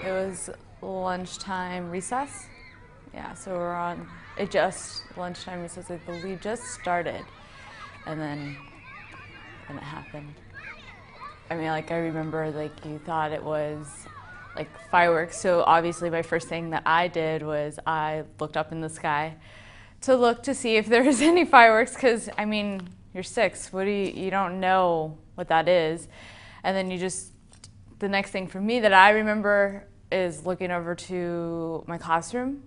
It was lunchtime recess. Yeah, so we're on, it just, lunchtime recess I believe just started. And then it happened. I mean, like I remember like you thought it was like fireworks. So obviously my first thing that I did was I looked up in the sky to look to see if there was any fireworks, because I mean, you're 6, you don't know what that is. And then the next thing for me that I remember is looking over to my classroom,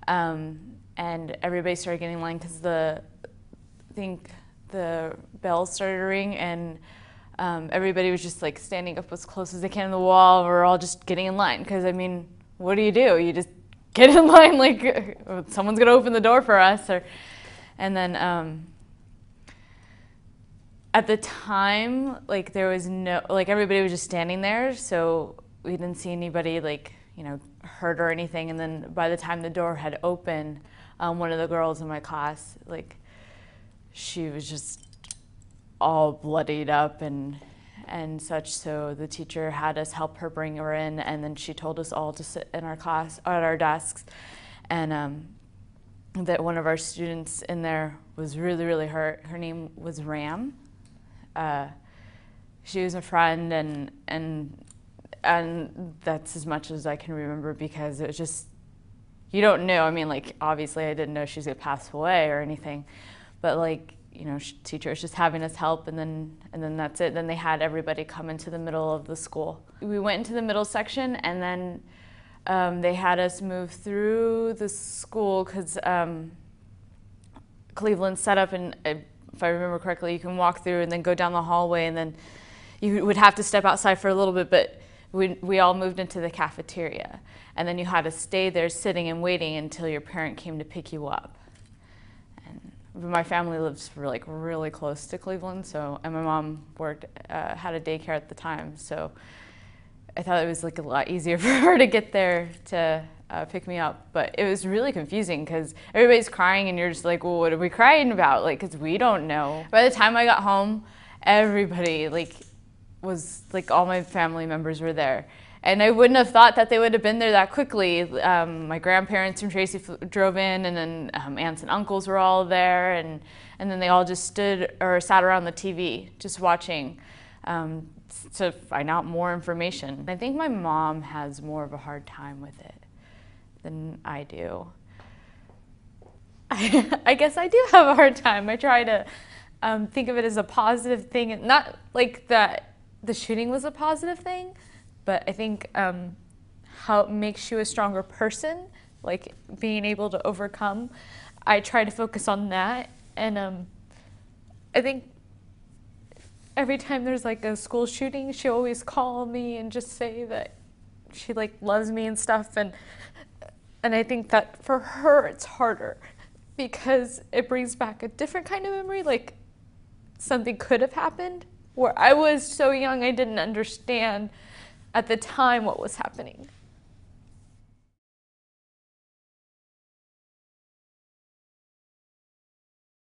and everybody started getting in line because I think the bells started to ring, and everybody was just like standing up as close as they can to the wall. We're all just getting in line because, I mean, what do? You just get in line like someone's gonna open the door for us. And then at the time, like there was everybody was just standing there, so we didn't see anybody like, hurt or anything. And then by the time the door had opened, one of the girls in my class, like, she was just all bloodied up and such. So the teacher had us help her bring her in, and then she told us all to sit in our class at our desks, and that one of our students in there was really, really hurt. Her name was Ram. She was a friend, and that's as much as I can remember, because it was just, you don't know. I mean, like, obviously I didn't know she was gonna pass away or anything, but like, teacher was just having us help, and then that's it. Then they had everybody come into the middle of the school. We went into the middle section, and then they had us move through the school because Cleveland's set up, and if I remember correctly, you can walk through and then go down the hallway, and then you would have to step outside for a little bit, but we all moved into the cafeteria, and then you had to stay there sitting and waiting until your parent came to pick you up. My family lives really close to Cleveland, and my mom had a daycare at the time, so I thought it was like a lot easier for her to get there to pick me up. But it was really confusing because everybody's crying, and you're just like, well, what are we crying about? Like, because we don't know. By the time I got home, everybody all my family members were there. And I wouldn't have thought that they would have been there that quickly. My grandparents from Tracy drove in, and then aunts and uncles were all there, and then they all just stood or sat around the TV just watching to find out more information. I think my mom has more of a hard time with it than I do. I guess I do have a hard time. I try to think of it as a positive thing, and not like that the shooting was a positive thing, but I think how it makes you a stronger person, like being able to overcome. I try to focus on that, and I think every time there's like a school shooting, she always call me and just say that she like loves me and stuff, and I think that for her it's harder because it brings back a different kind of memory, like something could have happened, where I was so young I didn't understand at the time what was happening.